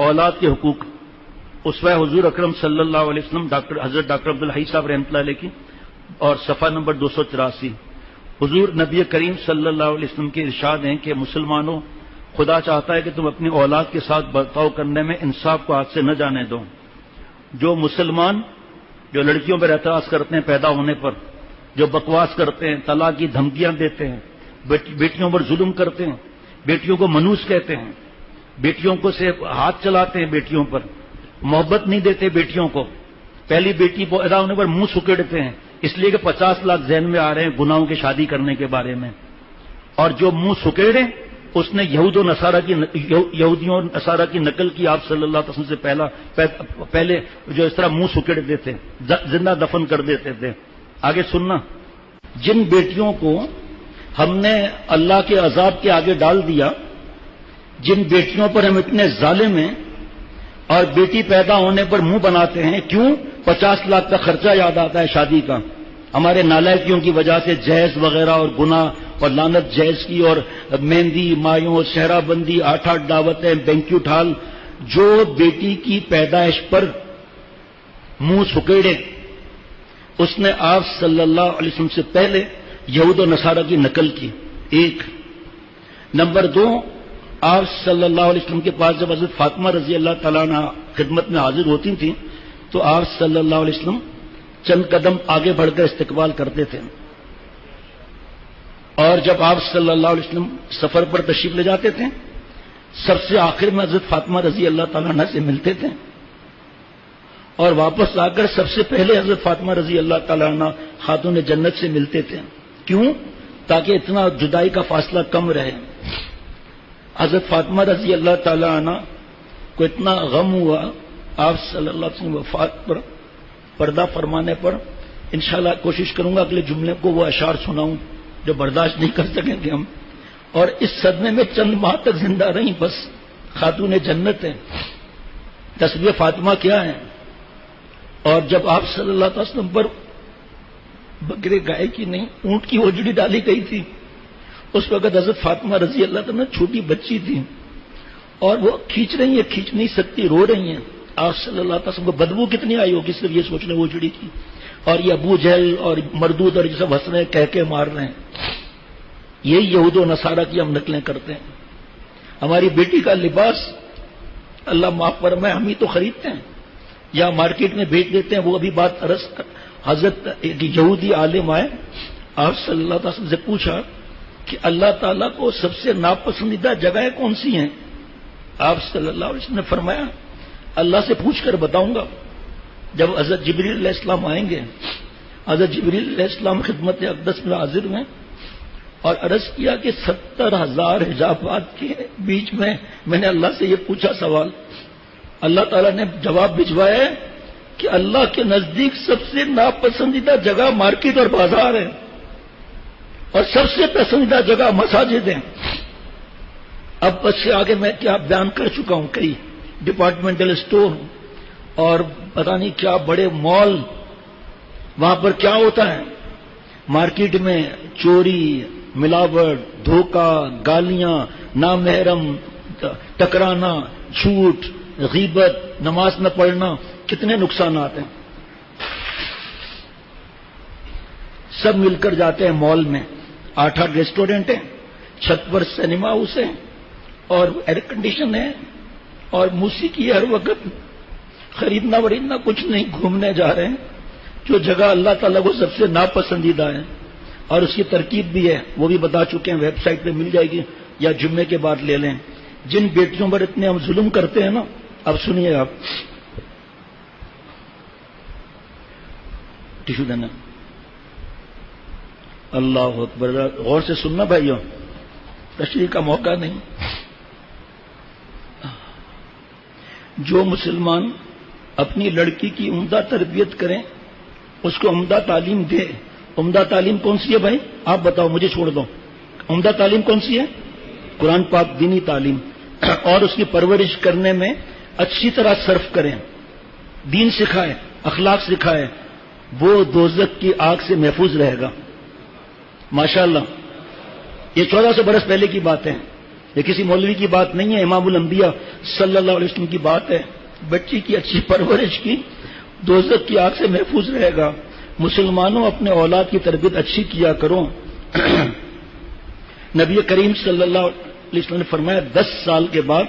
اولاد کے حقوق، اسوہ حضور اکرم صلی اللہ علیہ وسلم حضرت ڈاکٹر عبدالحی صاحب رحمۃ اللہ علیہ کی، اور صفحہ نمبر 284۔ حضور نبی کریم صلی اللہ علیہ وسلم کے ارشاد ہیں کہ مسلمانوں، خدا چاہتا ہے کہ تم اپنی اولاد کے ساتھ برتاؤ کرنے میں انصاف کو ہاتھ سے نہ جانے دو۔ جو مسلمان جو لڑکیوں پر اعتراض کرتے ہیں پیدا ہونے پر، جو بکواس کرتے ہیں، طلاق کی دھمکیاں دیتے ہیں، بیٹیوں پر ظلم کرتے ہیں، بیٹیوں کو منوس کہتے ہیں، بیٹیوں کو سے ہاتھ چلاتے ہیں، بیٹیوں پر محبت نہیں دیتے، بیٹیوں کو پہلی بیٹی پیدا ہونے پر منہ سکیڑتے ہیں، اس لیے کہ 50 لاکھ ذہن میں آ رہے ہیں گناہوں کی شادی کرنے کے بارے میں، اور جو منہ سکیڑے اس نے یہودیوں اور نصارہ کی نقل کی آپ صلی اللہ علیہ وسلم سے پہلے جو اس طرح منہ سکیڑ دیتے، زندہ دفن کر دیتے تھے۔ آگے سننا، جن بیٹیوں کو ہم نے اللہ کے عذاب کے آگے ڈال دیا، جن بیٹیوں پر ہم اتنے ظالم ہیں اور بیٹی پیدا ہونے پر منہ بناتے ہیں، کیوں؟ 50 لاکھ کا خرچہ یاد آتا ہے شادی کا، ہمارے نالائکیوں کی وجہ سے جہیز وغیرہ اور گناہ اور لعنت جہیز کی، اور مہندی مایوں، صحرا بندی، 8 دعوتیں، بینکیوٹ ہال۔ جو بیٹی کی پیدائش پر منہ سکیڑے اس نے آپ صلی اللہ علیہ وسلم سے پہلے یہود و نصارہ کی نقل کی، ایک۔ نمبر 2، آپ صلی اللہ علیہ وسلم کے پاس جب حضرت فاطمہ رضی اللہ تعالیٰ عنہ خدمت میں حاضر ہوتی تھیں تو آپ صلی اللہ علیہ وسلم چند قدم آگے بڑھ کر استقبال کرتے تھے، اور جب آپ صلی اللہ علیہ وسلم سفر پر تشریف لے جاتے تھے سب سے آخر میں حضرت فاطمہ رضی اللہ تعالیٰ عنہ سے ملتے تھے، اور واپس آ کر سب سے پہلے حضرت فاطمہ رضی اللہ تعالیٰ عنہ خاتون جنت سے ملتے تھے۔ کیوں؟ تاکہ اتنا جدائی کا فاصلہ کم رہے۔ حضرت فاطمہ رضی اللہ تعالیٰ عنہ کو اتنا غم ہوا آپ صلی اللہ علیہ وسلم وفات پر، پردہ فرمانے پر۔ انشاءاللہ کوشش کروں گا اگلے جملے کو وہ اشعار سناؤں جو برداشت نہیں کر سکیں گے ہم، اور اس صدمے میں چند ماہ تک زندہ رہیں، بس خاتون جنت ہیں۔ تسبیح فاطمہ کیا ہے؟ اور جب آپ صلی اللہ علیہ وسلم پر بکرے گائے کی نہیں اونٹ کی ہوجڑی ڈالی گئی تھی، اس وقت حضرت فاطمہ رضی اللہ تعالیٰ چھوٹی بچی تھی، اور وہ کھینچ رہی ہیں، کھینچ نہیں سکتی، رو رہی ہیں۔ آپ صلی اللہ علیہ وسلم کو بدبو کتنی آئی ہوگی صرف یہ سوچنے ہوجڑی کی، اور یہ ابو جہل اور مردود اور یہ سب ہنس رہے ہیں، کہہ کے مار رہے ہیں۔ یہی یہود و نصارہ کی ہم نقلیں کرتے ہیں۔ ہماری بیٹی کا لباس اللہ معاف فرمائے ہم ہی تو خریدتے ہیں یا مارکیٹ میں بیچ دیتے ہیں۔ وہ ابھی بات حضرت ایک یہودی عالم آئے، آپ صلی اللہ علیہ وسلم سے پوچھا کہ اللہ تعالیٰ کو سب سے ناپسندیدہ جگہیں کون سی ہیں؟ آپ صلی اللہ علیہ وسلم نے فرمایا اللہ سے پوچھ کر بتاؤں گا۔ جب حضرت جبریل علیہ السلام آئیں گے، حضرت جبریل علیہ السلام خدمت اقدس میں حاضر ہوئے اور عرض کیا کہ 70,000 حجابات کے بیچ میں نے اللہ سے یہ پوچھا سوال، اللہ تعالیٰ نے جواب بھجوایا ہے کہ اللہ کے نزدیک سب سے ناپسندیدہ جگہ مارکیٹ اور بازار ہے، اور سب سے پسندیدہ جگہ مساجد ہیں۔ اب بس سے آگے میں کیا بیان کر چکا ہوں، کئی ڈپارٹمنٹل اسٹور اور پتہ نہیں کیا بڑے مال، وہاں پر کیا ہوتا ہے؟ مارکیٹ میں چوری، ملاوٹ، دھوکہ، گالیاں، نامحرم، ٹکرانا، جھوٹ، غیبت، نماز نہ پڑھنا، کتنے نقصانات ہیں۔ سب مل کر جاتے ہیں مال میں، 8 ریسٹورینٹ ہیں، چھت پر سنیما ہاؤس ہے اور ایئر کنڈیشن ہے اور موسیقی ہر وقت، خریدنا وریدنا کچھ نہیں، گھومنے جا رہے ہیں جو جگہ اللہ تعالیٰ کو سب سے ناپسندیدہ ہے، اور اس کی ترکیب بھی ہے، وہ بھی بتا چکے ہیں، ویب سائٹ پہ مل جائے گی یا جمعے کے بعد لے لیں۔ جن بیٹیوں پر اتنے ہم ظلم کرتے ہیں نا، اب سنیے آپ، ٹیشو دینا، اللہ اکبر، غور سے سننا بھائیوں، تشریح کا موقع نہیں۔ جو مسلمان اپنی لڑکی کی عمدہ تربیت کریں، اس کو عمدہ تعلیم دے۔ عمدہ تعلیم کون سی ہے بھائی؟ آپ بتاؤ، مجھے چھوڑ دو۔ عمدہ تعلیم کون سی ہے؟ قرآن پاک دینی تعلیم، اور اس کی پرورش کرنے میں اچھی طرح صرف کریں، دین سکھائے، اخلاق سکھائے، وہ دوزخ کی آگ سے محفوظ رہے گا۔ ماشاءاللہ، یہ 1400 برس پہلے کی بات ہے۔ یہ کسی مولوی کی بات نہیں ہے، امام الانبیاء صلی اللہ علیہ وسلم کی بات ہے. بچی کی اچھی پرورش کی دوزخ کی آگ سے محفوظ رہے گا. مسلمانوں اپنے اولاد کی تربیت اچھی کیا کرو. نبی کریم صلی اللہ علیہ وسلم نے فرمایا 10 سال کے بعد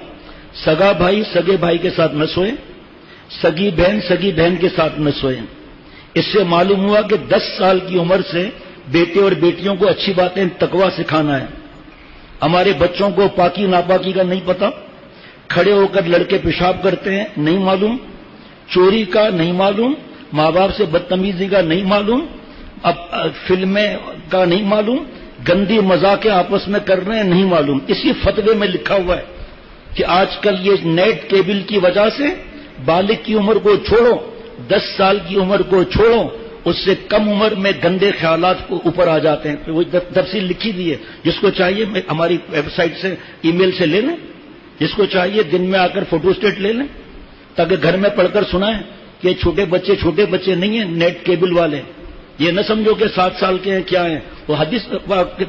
سگا بھائی سگے بھائی کے ساتھ نہ سوئے، سگی بہن کے ساتھ نہ سوئے. اس سے معلوم ہوا کہ 10 سال کی عمر سے بیٹے اور بیٹیوں کو اچھی باتیں تقویٰ سکھانا ہے. ہمارے بچوں کو پاکی ناپاکی کا نہیں پتا، کھڑے ہو کر لڑکے پیشاب کرتے ہیں نہیں معلوم، چوری کا نہیں معلوم، ماں باپ سے بدتمیزی کا نہیں معلوم، اب فلمیں کا نہیں معلوم، گندی مذاقیں آپس میں کر رہے ہیں نہیں معلوم. اسی فتوے میں لکھا ہوا ہے کہ آج کل یہ نیٹ کیبل کی وجہ سے بالغ کی عمر کو چھوڑو، 10 سال کی عمر کو چھوڑو، اس سے کم عمر میں گندے خیالات کو اوپر آ جاتے ہیں. وہ تفصیل لکھی ہوئی ہے، جس کو چاہیے ہماری ویب سائٹ سے ای میل سے لے لیں، جس کو چاہیے دن میں آ کر فوٹو اسٹیٹ لے لیں تاکہ گھر میں پڑھ کر سنائیں کہ چھوٹے بچے نہیں ہیں نیٹ کیبل والے. یہ نہ سمجھو کہ 7 سال کے ہیں کیا ہیں. وہ حدیث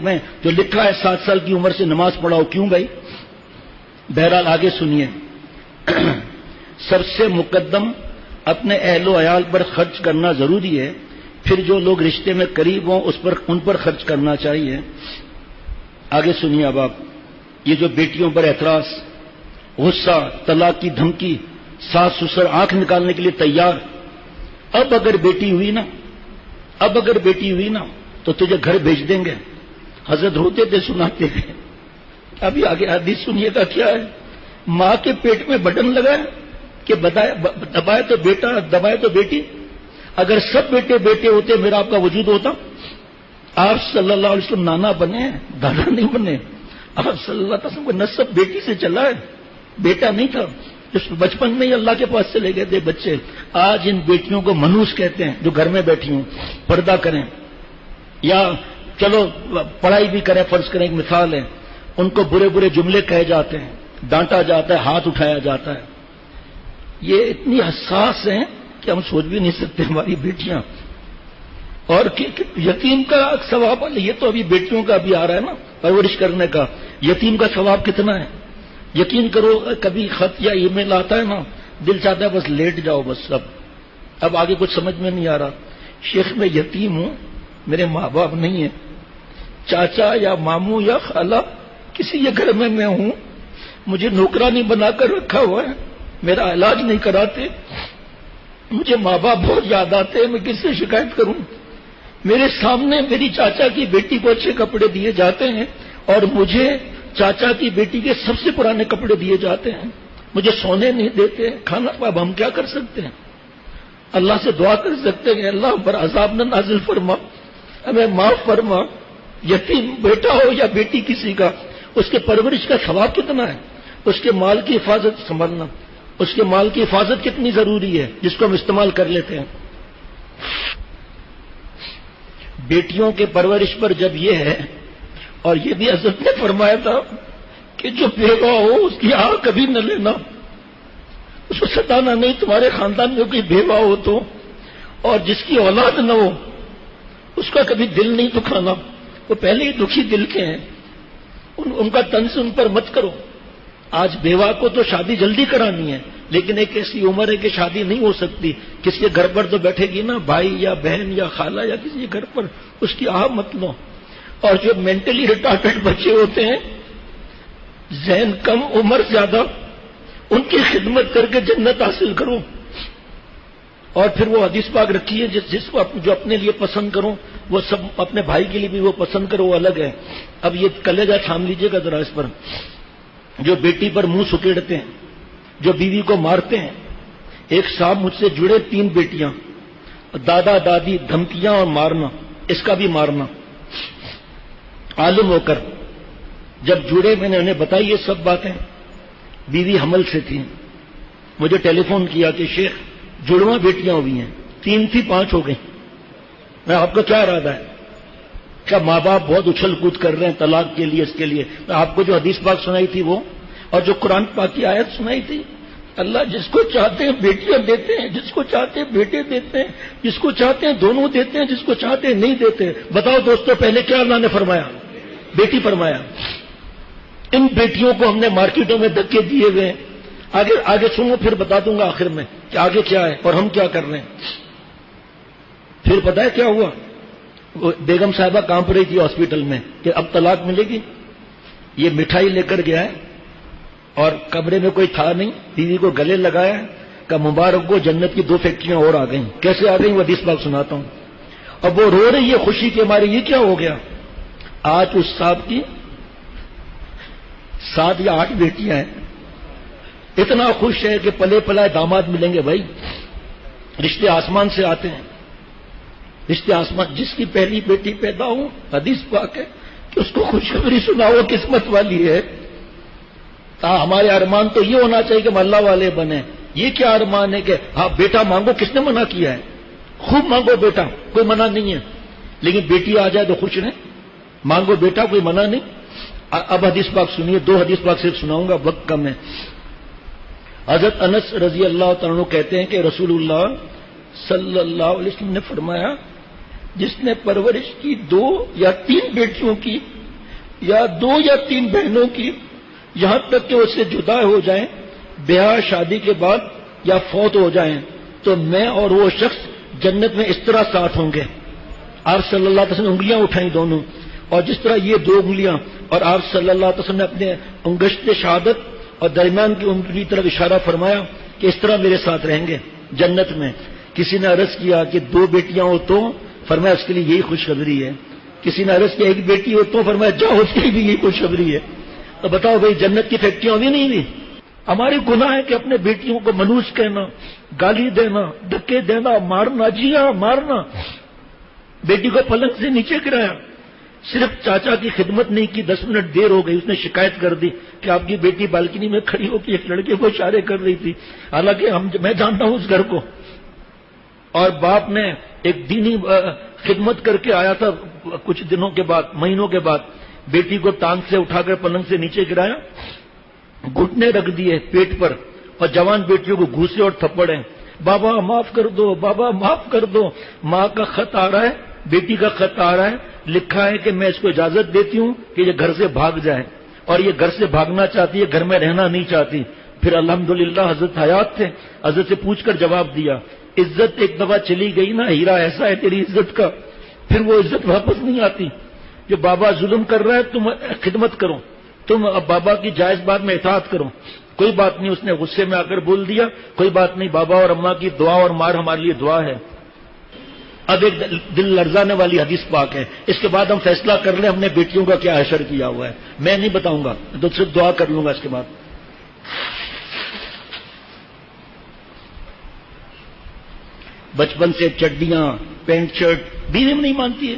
میں جو لکھا ہے 7 سال کی عمر سے نماز پڑھاؤ، کیوں بھائی؟ بہرحال آگے سنیے. سب سے مقدم اپنے اہل و عیال پر خرچ کرنا ضروری ہے، پھر جو لوگ رشتے میں قریب ہوں ان پر خرچ کرنا چاہیے. آگے سنیے اب آپ. یہ جو بیٹیوں پر اعتراض، غصہ، طلاق کی دھمکی، ساس سسر آنکھ نکالنے کے لیے تیار. اب اگر بیٹی ہوئی نا تو تجھے گھر بھیج دیں گے. حضرت روتے تھے سناتے ہیں. ابھی آگے حدیث سنیے گا کیا ہے. ماں کے پیٹ میں بٹن لگا ہے کہ دبائے تو بیٹا دبائے تو بیٹی. اگر سب بیٹے ہوتے میرا آپ کا وجود ہوتا. آپ صلی اللہ علیہ وسلم نانا بنے، دادا نہیں بنے. آپ صلی اللہ علیہ وسلم کو نسب بیٹی سے چلا ہے، بیٹا نہیں تھا. بچپن میں ہی اللہ کے پاس چلے گئے تھے بچے. آج ان بیٹیوں کو منوس کہتے ہیں جو گھر میں بیٹھی ہوں. پردہ کریں یا چلو پڑھائی بھی کریں، فرض کریں. ایک مثال ہے، ان کو برے جملے کہے جاتے ہیں، ڈانٹا جاتا ہے، ہاتھ اٹھایا جاتا ہے. یہ اتنی حساس ہیں کہ ہم سوچ بھی نہیں سکتے ہماری بیٹیاں. اور یتیم کا ثواب، یہ تو ابھی بیٹیوں کا بھی آ رہا ہے نا پرورش کرنے کا. یتیم کا ثواب کتنا ہے یقین کرو. کبھی خط یا ای میل آتا ہے نا، دل چاہتا ہے بس لیٹ جاؤ بس. اب آگے کچھ سمجھ میں نہیں آ رہا. شیخ میں یتیم ہوں، میرے ماں باپ نہیں ہیں، چاچا یا ماموں یا خالہ کسی کے گھر میں ہوں، مجھے نوکرانی بنا کر رکھا ہوا ہے، میرا علاج نہیں کراتے، مجھے ماں باپ بہت یاد آتے ہیں، میں کس سے شکایت کروں؟ میرے سامنے میری چاچا کی بیٹی کو اچھے کپڑے دیے جاتے ہیں اور مجھے چاچا کی بیٹی کے سب سے پرانے کپڑے دیے جاتے ہیں. مجھے سونے نہیں دیتے، کھانا. اب ہم کیا کر سکتے ہیں؟ اللہ سے دعا کر سکتے ہیں اللہ پر عذاب نہ نازل فرما، ہمیں معاف فرما. یتیم بیٹا ہو یا بیٹی کسی کا، اس کے پرورش کا ثواب کتنا ہے. اس کے مال کی حفاظت سنبھالنا، اس کے مال کی حفاظت کتنی ضروری ہے جس کو ہم استعمال کر لیتے ہیں. بیٹیوں کے پرورش پر جب یہ ہے، اور یہ بھی حضرت نے فرمایا تھا کہ جو بیوہ ہو اس کی آہ کبھی نہ لینا، اس کو ستانا نہیں. تمہارے خاندان میں کوئی بیوہ ہو تو، اور جس کی اولاد نہ ہو اس کا کبھی دل نہیں دکھانا. وہ پہلے ہی دکھی دل کے ہیں، ان کا طنز ان پر مت کرو. آج بیوہ کو تو شادی جلدی کرانی ہے، لیکن ایک ایسی عمر ہے کہ شادی نہیں ہو سکتی. کسی کے گھر پر تو بیٹھے گی نا، بھائی یا بہن یا خالہ یا کسی کے گھر پر، اس کی آہ مت لو. اور جو مینٹلی ریٹارڈڈ بچے ہوتے ہیں، ذہن کم عمر زیادہ، ان کی خدمت کر کے جنت حاصل کرو. اور پھر وہ حدیث پاک رکھی ہے جس کو جو اپنے لیے پسند کرو وہ سب اپنے بھائی کے لیے بھی وہ پسند کرو، وہ الگ ہے. اب یہ کلیجہ تھام لیجئے گا ذرا اس پر. جو بیٹی پر منہ سکیڑتے ہیں، جو بیوی کو مارتے ہیں. ایک صاحب مجھ سے جڑے 3 بیٹیاں، دادا دادی، دھمکیاں اور مارنا، اس کا بھی مارنا. عالم ہو کر جب جڑے میں نے انہیں بتائی یہ سب باتیں. بیوی حمل سے تھی، مجھے ٹیلی فون کیا کہ شیخ جڑواں بیٹیاں ہوئی ہیں، 3 تھی 5 ہو گئی. میں آپ کا کیا ارادہ ہے؟ کیا ماں باپ بہت اچھل کود کر رہے ہیں طلاق کے لیے، اس کے لیے؟ میں آپ کو جو حدیث پاک سنائی تھی وہ، اور جو قرآن پاک کی آیت سنائی تھی، اللہ جس کو چاہتے ہیں بیٹیاں دیتے ہیں، جس کو چاہتے ہیں بیٹے دیتے ہیں، جس کو چاہتے ہیں دونوں دیتے ہیں، جس کو چاہتے ہیں نہیں دیتے. بتاؤ دوستو پہلے کیا اللہ نے فرمایا؟ بیٹی فرمایا. ان بیٹیوں کو ہم نے مارکیٹوں میں دھکے دیے ہوئے ہیں. آگے سنو، پھر بتا دوں گا آخر میں کہ آگے کیا ہے اور ہم کیا کر رہے ہیں. پھر پتہ ہے کیا ہوا؟ وہ بیگم صاحبہ کانپ رہی تھی ہاسپٹل میں کہ اب طلاق ملے گی. یہ مٹھائی لے کر گیا ہے اور کمرے میں کوئی تھا نہیں، بیوی کو گلے لگایا کہ مبارک کو جنت کی 2 فیکٹریاں اور آ گئیں. کیسے آ گئیں وہ حدیث پاک سناتا ہوں. اب وہ رو رہی ہے خوشی کے مارے، یہ کیا ہو گیا؟ آج اس صاحب کی 7 یا 8 بیٹیاں ہیں. اتنا خوش ہے کہ پلے پلائے داماد ملیں گے. بھائی رشتے آسمان سے آتے ہیں، رشتے آسمان. جس کی پہلی بیٹی پیدا ہو، حدیث پاک ہے کہ اس کو خوشخبری سناؤ، قسمت والی ہے. ہمارے ارمان تو یہ ہونا چاہیے کہ ہم اللہ والے بنے. یہ کیا ارمان ہے کہ ہاں بیٹا مانگو؟ کس نے منع کیا ہے؟ خوب مانگو بیٹا، کوئی منع نہیں ہے، لیکن بیٹی آ جائے تو خوش رہیں. مانگو بیٹا، کوئی منع نہیں. اب حدیث پاک سنیے، 2 حدیث پاک صرف سناؤں گا، وقت کم ہے. حضرت انس رضی اللہ تعالیٰ عنہ کہتے ہیں کہ رسول اللہ صلی اللہ علیہ وسلم نے فرمایا، جس نے پرورش کی 2 یا 3 بیٹیوں کی یا 2 یا 3 بہنوں کی، یہاں تک کہ اس سے جدا ہو جائیں بیاہ شادی کے بعد یا فوت ہو جائیں، تو میں اور وہ شخص جنت میں اس طرح ساتھ ہوں گے. آپ صلی اللہ علیہ وسلم نے انگلیاں اٹھائیں دونوں، اور جس طرح یہ 2 انگلیاں، اور آپ صلی اللہ علیہ وسلم نے اپنے انگشت شہادت اور درمیان کی انگلی کی طرف اشارہ فرمایا کہ اس طرح میرے ساتھ رہیں گے جنت میں. کسی نے عرض کیا کہ 2 بیٹیاں ہو تو؟ فرمایا اس کے لیے یہی خوشخبری ہے. کسی نے عرض کیا 1 بیٹی ہو تو؟ فرمایا جاؤ، اس کے لیے بھی یہی خوشخبری ہے. تو بتاؤ بھائی جنت کی فیکٹریاں ہوئی نہیں ہوئی؟ ہماری گناہ ہے کہ اپنے بیٹیوں کو منوج کہنا، گالی دینا، دھکے دینا، مارنا. جی ہاں مارنا. بیٹی کو پلنگ سے نیچے گرایا، صرف چاچا کی خدمت نہیں کی، 10 منٹ دیر ہو گئی، اس نے شکایت کر دی کہ آپ کی بیٹی بالکنی میں کھڑی ہو کے ایک لڑکے کو اشارے کر رہی تھی. حالانکہ میں جانتا ہوں اس گھر کو. اور باپ نے ایک دینی خدمت کر کے آیا تھا، کچھ دنوں کے بعد، مہینوں کے بعد بیٹی کو ٹانگ سے اٹھا کر پلنگ سے نیچے گرایا، گھٹنے رکھ دیے پیٹ پر، اور جوان بیٹیوں کو گھوسے اور تھپڑ ہیں. بابا معاف کر دو، بابا معاف کر دو. ماں کا خط آ رہا ہے، بیٹی کا خط آ رہا ہے، لکھا ہے کہ میں اس کو اجازت دیتی ہوں کہ یہ گھر سے بھاگ جائے، اور یہ گھر سے بھاگنا چاہتی ہے، گھر میں رہنا نہیں چاہتی. پھر الحمدللہ حضرت حیات تھے، حضرت سے پوچھ کر جواب دیا. عزت ایک دفعہ چلی گئی نا، ہیرا ایسا ہے تیری عزت کا، پھر وہ عزت واپس نہیں آتی. جو بابا ظلم کر رہا ہے تم خدمت کرو، تم اب بابا کی جائز بات میں اطاعت کرو. کوئی بات نہیں، اس نے غصے میں آ کر بول دیا، کوئی بات نہیں، بابا اور اماں کی دعا اور مار ہمارے لیے دعا ہے. اب ایک دل لرزانے والی حدیث پاک ہے، اس کے بعد ہم فیصلہ کر لیں ہم نے بیٹیوں کا کیا حشر کیا ہوا ہے. میں نہیں بتاؤں گا، تو صرف دعا کر لوں گا اس کے بعد. بچپن سے چڈیاں، پینٹ شرٹ بیوی میں نہیں مانتی ہے،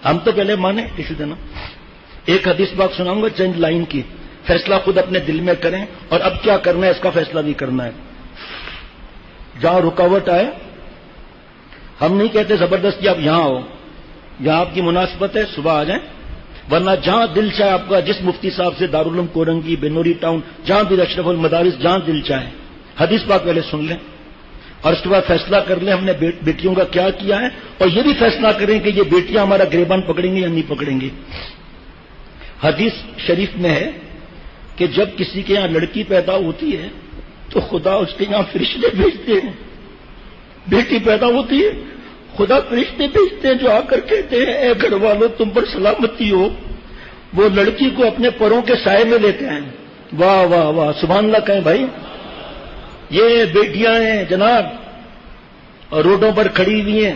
ہم تو پہلے مانے کسی دن. ایک حدیث پاک سناؤں گا چند لائن کی، فیصلہ خود اپنے دل میں کریں، اور اب کیا کرنا ہے اس کا فیصلہ بھی کرنا ہے. جہاں رکاوٹ آئے، ہم نہیں کہتے زبردستی آپ یہاں آؤ، جہاں آپ کی مناسبت ہے صبح آ جائیں، ورنہ جہاں دل چاہے آپ کا، جس مفتی صاحب سے دارالعلوم کورنگی، بنوری ٹاؤن، جہاں بھی اشرف المدارس، جہاں دل چاہے حدیث پاک پہلے سن لیں، اور اس کے بعد فیصلہ کر لیں ہم نے بیٹیوں کا کیا کیا ہے، اور یہ بھی فیصلہ کریں کہ یہ بیٹیاں ہمارا گریبان پکڑیں گی یا نہیں پکڑیں گی. حدیث شریف میں ہے کہ جب کسی کے یہاں لڑکی پیدا ہوتی ہے تو خدا اس کے یہاں فرشتے بھیجتے ہیں. بیٹی پیدا ہوتی ہے، خدا فرشتے بھیجتے ہیں جو آ کر کہتے ہیں اے گھر والوں تم پر سلامتی ہو. وہ لڑکی کو اپنے پروں کے سائے میں لیتے ہیں. واہ واہ واہ، سبحان اللہ کہیں بھائی. یہ بیٹیاں ہیں جناب، اور روڈوں پر کھڑی ہوئی ہیں،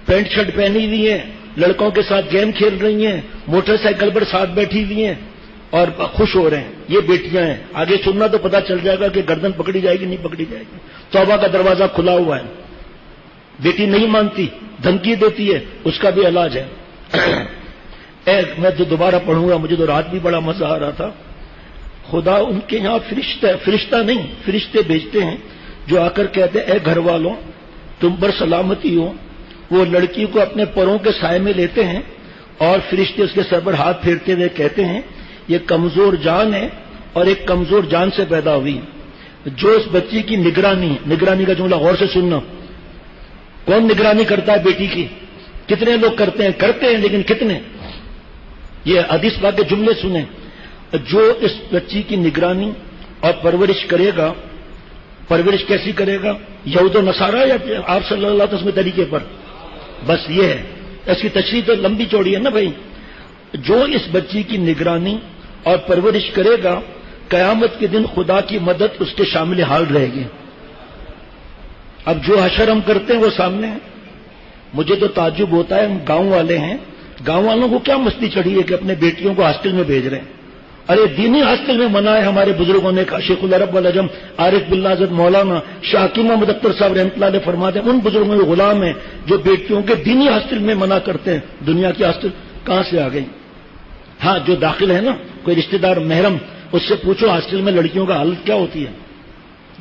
پینٹ شرٹ پہنی ہوئی ہیں، لڑکوں کے ساتھ گیم کھیل رہی ہیں، موٹر سائیکل پر ساتھ بیٹھی ہوئی ہیں اور خوش ہو رہے ہیں. یہ بیٹیاں ہیں. آگے سننا تو پتہ چل جائے گا کہ گردن پکڑی جائے گی نہیں پکڑی جائے گی. توبہ کا دروازہ کھلا ہوا ہے. بیٹی نہیں مانتی، دھمکی دیتی ہے، اس کا بھی علاج ہے. میں جو دوبارہ پڑھوں گا، مجھے تو رات بھی بڑا مزہ آ رہا تھا. خدا ان کے یہاں فرشتہ نہیں، فرشتے بھیجتے ہیں جو آ کر کہتے ہیں اے گھر والوں تم پر سلامتی ہو. وہ لڑکی کو اپنے پروں کے سائے میں لیتے ہیں اور فرشتے اس کے سر پر ہاتھ پھیرتے ہوئے کہتے ہیں یہ کمزور جان ہے اور ایک کمزور جان سے پیدا ہوئی، جو اس بچی کی نگرانی کا جملہ غور سے سننا. کون نگرانی کرتا ہے بیٹی کی؟ کتنے لوگ کرتے ہیں لیکن کتنے؟ یہ حدیث پاک کے جملے سنیں. جو اس بچی کی نگرانی اور پرورش کرے گا، پرورش کیسی کرے گا؟ یہود و نصارہ یا آپ صلی اللہ علیہ وسلم کے طریقے پر؟ بس یہ ہے، اس کی تشریح تو لمبی چوڑی ہے نا بھائی. جو اس بچی کی نگرانی اور پرورش کرے گا، قیامت کے دن خدا کی مدد اس کے شامل حال رہے گی. اب جو حشر ہم کرتے ہیں وہ سامنے ہے. مجھے تو تعجب ہوتا ہے، ہم گاؤں والے ہیں، گاؤں والوں کو کیا مستی چڑھی ہے کہ اپنے بیٹیوں کو ہاسٹل میں بھیج رہے ہیں. ارے دینی ہاسٹل میں منع ہے. ہمارے بزرگوں نے کہا، شیخ العرب والعجم عارف باللہ حضرت مولانا شاہ حکیم محمد اختر صاحب رحمۃ اللہ علیہ فرماتے ہیں، ان بزرگوں کے غلام ہیں جو بیٹیوں کے دینی ہاسٹل میں منع کرتے ہیں. دنیا کی ہاسٹل کہاں سے آ گئی؟ ہاں جو داخل ہے نا، کوئی رشتہ دار محرم، اس سے پوچھو ہاسٹل میں لڑکیوں کا حالت کیا ہوتی ہے.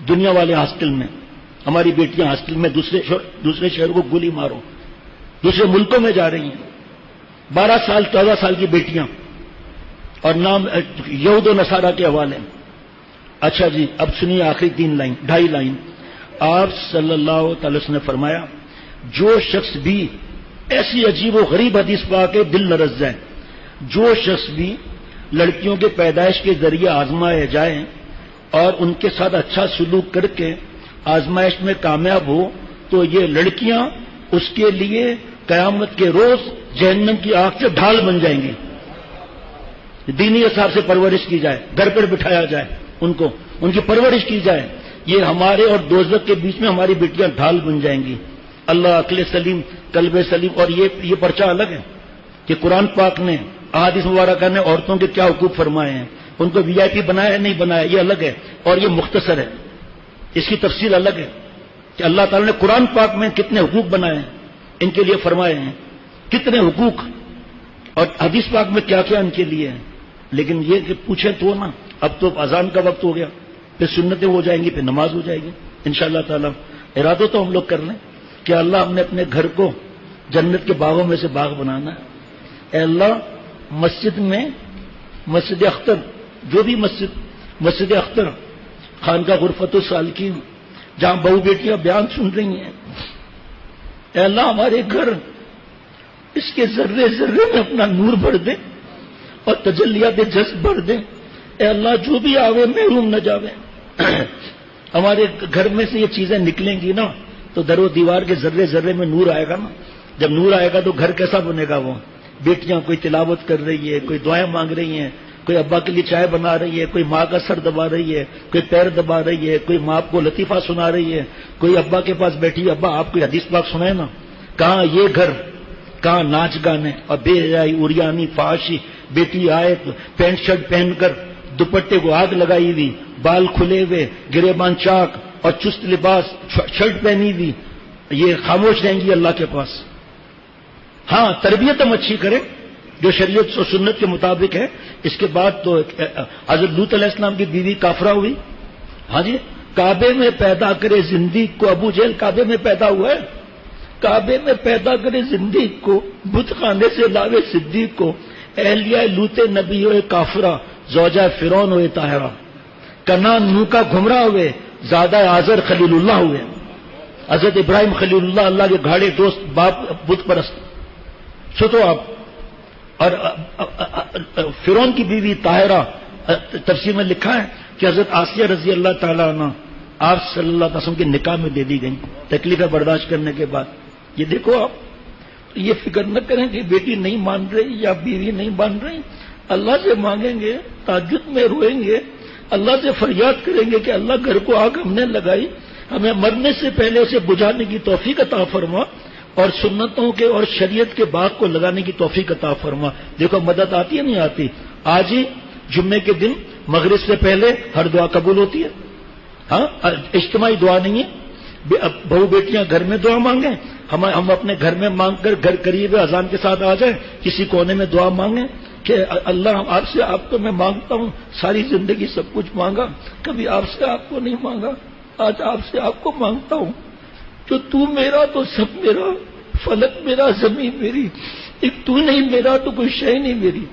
دنیا والے ہاسٹل میں، ہماری بیٹیاں ہاسٹل میں دوسرے شہر کو گولی مارو، دوسرے ملکوں میں جا رہی ہیں. 12 سال 14 سال کی بیٹیاں، اور نام یہود و نصارہ کے حوالے. اچھا جی، اب سنیے آخری 2.5 لائن. آپ صلی اللہ تعالی وسلم نے فرمایا، جو شخص بھی ایسی عجیب و غریب حدیث پا کے دل لرز جائے، جو شخص بھی لڑکیوں کے پیدائش کے ذریعے آزمائے جائیں اور ان کے ساتھ اچھا سلوک کر کے آزمائش میں کامیاب ہو، تو یہ لڑکیاں اس کے لیے قیامت کے روز جہنم کی آگ سے ڈھال بن جائیں گی. دینی حساب سے پرورش کی جائے، گھر پر بٹھایا جائے، ان کی پرورش کی جائے، یہ ہمارے اور دوزخ کے بیچ میں ہماری بیٹیاں ڈھال بن جائیں گی. اللہ عقل سلیم، قلب سلیم. اور یہ پرچہ الگ ہے کہ قرآن پاک نے، احادیث مبارکہ نے عورتوں کے کیا حقوق فرمائے ہیں، ان کو وی آئی پی بنایا ہے نہیں بنایا، یہ الگ ہے. اور یہ مختصر ہے، اس کی تفصیل الگ ہے کہ اللہ تعالی نے قرآن پاک میں کتنے حقوق بنائے ہیں، ان کے لیے فرمائے ہیں کتنے حقوق، اور حدیث پاک میں کیا کیا ان کے لیے ہے. لیکن یہ کہ پوچھیں تو نا، اب تو اذان کا وقت ہو گیا، پھر سنتیں ہو جائیں گی، پھر نماز ہو جائے گی انشاءاللہ تعالی. ارادہ تو ہم لوگ کر لیں کہ اللہ ہم نے اپنے گھر کو جنت کے باغوں میں سے باغ بنانا ہے. اے اللہ، مسجد میں، مسجد اختر، جو بھی مسجد اختر، خانقاہ غرفت السالکین، جہاں بہو بیٹیاں بیان سن رہی ہیں، اے اللہ ہمارے گھر اس کے ذرے ذرے میں اپنا نور بھر دے اور تجلیات جذب بھر دے. اے اللہ جو بھی آوے محروم نہ جاوے. ہمارے گھر میں سے یہ چیزیں نکلیں گی نا تو در و دیوار کے ذرے ذرے میں نور آئے گا نا. جب نور آئے گا تو گھر کیسا بنے گا؟ وہ بیٹیاں کوئی تلاوت کر رہی ہے، کوئی دعائیں مانگ رہی ہیں، کوئی ابا کے لیے چائے بنا رہی ہے، کوئی ماں کا سر دبا رہی ہے، کوئی پیر دبا رہی ہے، کوئی ماں کو لطیفہ سنا رہی ہے، کوئی ابا کے پاس بیٹھی، ابا آپ کوئی حدیث پاک سنائے نا. کہاں یہ گھر، کہاں ناچ گانے اور بے حیائی، اریانی، فحاشی. بیٹی آئے تو پینٹ شرٹ پہن کر دوپٹے کو آگ لگائی ہوئی، بال کھلے ہوئے، گریبان چاک اور چست لباس، شرٹ پہنی ہوئی، یہ خاموش رہیں گی اللہ کے پاس. ہاں تربیت ہم اچھی کریں جو شریعت و سنت کے مطابق ہے. اس کے بعد تو حضرت لوط علیہ السلام کی بیوی کافرہ ہوئی. ہاں جی، کعبے میں پیدا کرے زندیق کو. ابو جہل کعبے میں پیدا ہوا ہے. کعبے میں پیدا کرے زندیق کو، بت خانے سے لاوے صدیق کو. اہلیہ لوط نبی ہوئے کافرہ، زوجہ فرعون ہوئے طاہرہ. کنان نو کا گھمراہ ہوئے، زادہ آزر خلیل اللہ ہوئے. حضرت ابراہیم خلیل اللہ، اللہ کے گھاڑے دوست، باپ بت پرست. سوچو آپ. اور فرعون کی بیوی طاہرہ، تفسیر میں لکھا ہے کہ حضرت آسیہ رضی اللہ تعالیٰ عنہ آپ صلی اللہ علیہ وسلم کے نکاح میں دے دی گئیں تکلیفیں برداشت کرنے کے بعد. یہ دیکھو آپ، یہ فکر نہ کریں کہ بیٹی نہیں مان رہی یا بیوی نہیں مان رہی. اللہ سے مانگیں گے، تہجد میں روئیں گے، اللہ سے فریاد کریں گے کہ اللہ گھر کو آگ ہم نے لگائی، ہمیں مرنے سے پہلے اسے بجھانے کی توفیق عطا فرما اور سنتوں کے اور شریعت کے باغ کو لگانے کی توفیق عطا فرما. دیکھو مدد آتی ہے نہیں آتی. آج ہی جمعے کے دن مغرب سے پہلے ہر دعا قبول ہوتی ہے. ہاں اجتماعی دعا نہیں ہے. بہو بیٹیاں گھر میں دعا مانگیں، ہم اپنے گھر میں مانگ کر گھر قریب اذان کے ساتھ آ جائیں، کسی کونے میں دعا مانگیں کہ اللہ آپ سے آپ کو میں مانگتا ہوں، ساری زندگی سب کچھ مانگا، کبھی آپ سے آپ کو نہیں مانگا، آج آپ سے آپ کو مانگتا ہوں. جو تو میرا تو سب میرا، فلک میرا، زمین میری، ایک تو نہیں میرا تو کوئی شے نہیں میری.